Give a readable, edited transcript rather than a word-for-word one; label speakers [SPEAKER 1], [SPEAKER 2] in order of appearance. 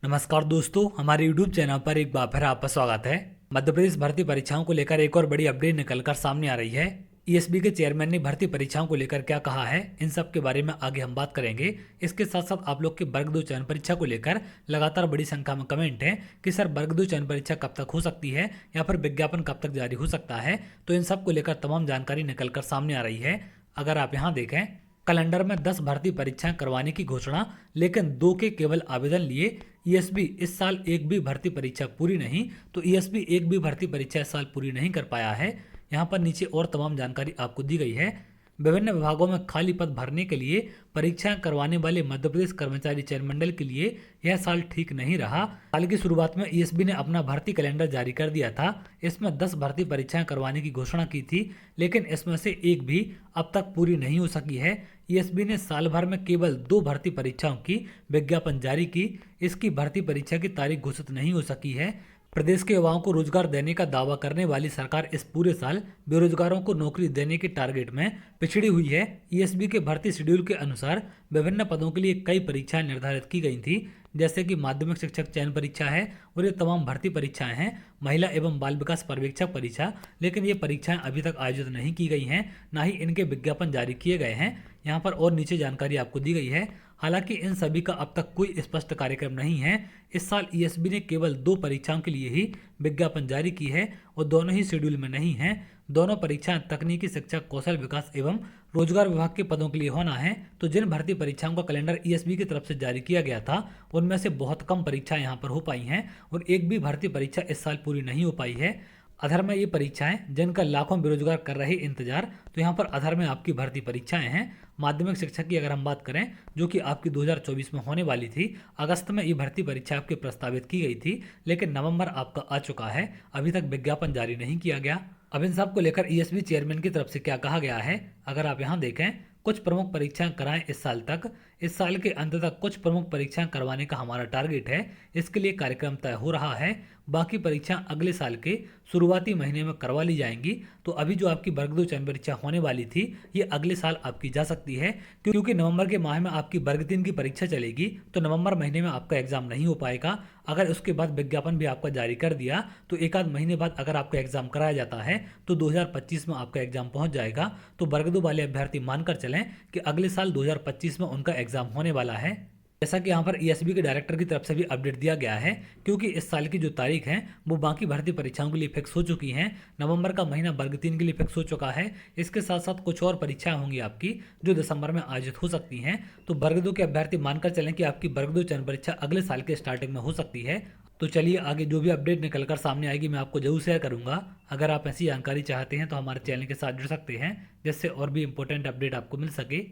[SPEAKER 1] नमस्कार दोस्तों, हमारे YouTube चैनल पर एक बार फिर आपका स्वागत है। मध्य प्रदेश भर्ती परीक्षाओं को लेकर एक और बड़ी अपडेट निकलकर सामने आ रही है। ईएसबी के चेयरमैन ने भर्ती परीक्षाओं को लेकर क्या कहा है, इन सब के बारे में आगे हम बात करेंगे। इसके साथ साथ आप लोग के वर्ग 2 चयन परीक्षा को लेकर लगातार बड़ी संख्या में कमेंट है कि सर वर्ग 2 चयन परीक्षा कब तक हो सकती है या फिर विज्ञापन कब तक जारी हो सकता है। तो इन सब को लेकर तमाम जानकारी निकलकर सामने आ रही है। अगर आप यहाँ देखें, कैलेंडर में 10 भर्ती परीक्षाएं करवाने की घोषणा, लेकिन 2 के केवल आवेदन लिए। ईएसबी इस साल एक भी भर्ती परीक्षा पूरी नहीं, तो ईएसबी एक भी भर्ती परीक्षा इस साल पूरी नहीं कर पाया है। यहाँ पर नीचे और तमाम जानकारी आपको दी गई है। विभिन्न विभागों में खाली पद भरने के लिए परीक्षाएं करवाने वाले मध्य प्रदेश कर्मचारी चयन मंडल के लिए यह साल ठीक नहीं रहा। साल की शुरुआत में ईएसबी ने अपना भर्ती कैलेंडर जारी कर दिया था। इसमें 10 भर्ती परीक्षाएं करवाने की घोषणा की थी, लेकिन इसमें से एक भी अब तक पूरी नहीं हो सकी है। ईएसबी ने साल भर में केवल 2 भर्ती परीक्षाओं की विज्ञापन जारी की। इसकी भर्ती परीक्षा की तारीख घोषित नहीं हो सकी है। प्रदेश के युवाओं को रोजगार देने का दावा करने वाली सरकार इस पूरे साल बेरोजगारों को नौकरी देने के टारगेट में पिछड़ी हुई है। ईएसबी के भर्ती शेड्यूल के अनुसार विभिन्न पदों के लिए कई परीक्षाएं निर्धारित की गई थी, जैसे कि माध्यमिक शिक्षक चयन परीक्षा है और ये तमाम भर्ती परीक्षाएं हैं। महिला एवं बाल विकास पर्यवेक्षक परीक्षा, लेकिन ये परीक्षाएं अभी तक आयोजित नहीं की गई हैं, ना ही इनके विज्ञापन जारी किए गए हैं। यहाँ पर और नीचे जानकारी आपको दी गई है। हालांकि इन सभी का अब तक कोई स्पष्ट कार्यक्रम नहीं है। इस साल ईएसबी ने केवल 2 परीक्षाओं के लिए ही विज्ञापन जारी की है और दोनों ही शेड्यूल में नहीं है। दोनों परीक्षाएं तकनीकी शिक्षा, कौशल विकास एवं रोजगार विभाग के पदों के लिए होना है। तो जिन भर्ती परीक्षाओं का कैलेंडर ईएसबी की तरफ से जारी किया गया था, उनमें से बहुत कम परीक्षाएं यहाँ पर हो पाई हैं और एक भी भर्ती परीक्षा इस साल पूरी नहीं हो पाई है। अधर में ये परीक्षाएं जिनका लाखों बेरोजगार कर रहे इंतजार, तो यहाँ पर अधर में आपकी भर्ती परीक्षाएं हैं। माध्यमिक शिक्षक की अगर हम बात करें, जो कि आपकी 2024 में होने वाली थी, अगस्त में ये भर्ती परीक्षा आपकी प्रस्तावित की गई थी, लेकिन नवंबर आपका आ चुका है, अभी तक विज्ञापन जारी नहीं किया गया। अब इन सब को लेकर ईएसबी चेयरमैन की तरफ से क्या कहा गया है, अगर आप यहाँ देखें, कुछ प्रमुख परीक्षाएं कराएं इस साल तक। इस साल के अंत तक कुछ प्रमुख परीक्षाएं करवाने का हमारा टारगेट है। इसके लिए कार्यक्रम तय हो रहा है। बाकी परीक्षाएं अगले साल के शुरुआती महीने में करवा ली जाएंगी। तो अभी जो आपकी वर्ग 2 चयन परीक्षा होने वाली थी, ये अगले साल आपकी जा सकती है, क्योंकि नवंबर के माह में आपकी वर्ग 3 की परीक्षा चलेगी, तो नवंबर महीने में आपका एग्जाम नहीं हो पाएगा। अगर उसके बाद विज्ञापन भी आपका जारी कर दिया, तो एक आध महीने बाद अगर आपका एग्जाम कराया जाता है, तो 2025 में आपका एग्जाम पहुंच जाएगा। तो वर्ग 2 वाले अभ्यर्थी मानकर चलें कि अगले साल 2025 में उनका एग्जाम होने वाला है। जैसा कि यहाँ पर ईएसबी के डायरेक्टर की तरफ से भी अपडेट दिया गया है, क्योंकि इस साल की जो तारीख है वो बाकी भर्ती परीक्षाओं के लिए फिक्स हो चुकी हैं। नवंबर का महीना वर्ग 3 के लिए फिक्स हो चुका है। इसके साथ साथ कुछ और परीक्षाएं होंगी आपकी, जो दिसंबर में आयोजित हो सकती हैं। तो वर्ग 2 के अभ्यर्थी मानकर चलें कि आपकी वर्ग 2 चयन परीक्षा अगले साल के स्टार्टिंग में हो सकती है। तो चलिए, आगे जो भी अपडेट निकल कर सामने आएगी मैं आपको जरूर शेयर करूंगा। अगर आप ऐसी जानकारी चाहते हैं तो हमारे चैनल के साथ जुड़ सकते हैं, जिससे और भी इंपॉर्टेंट अपडेट आपको मिल सके।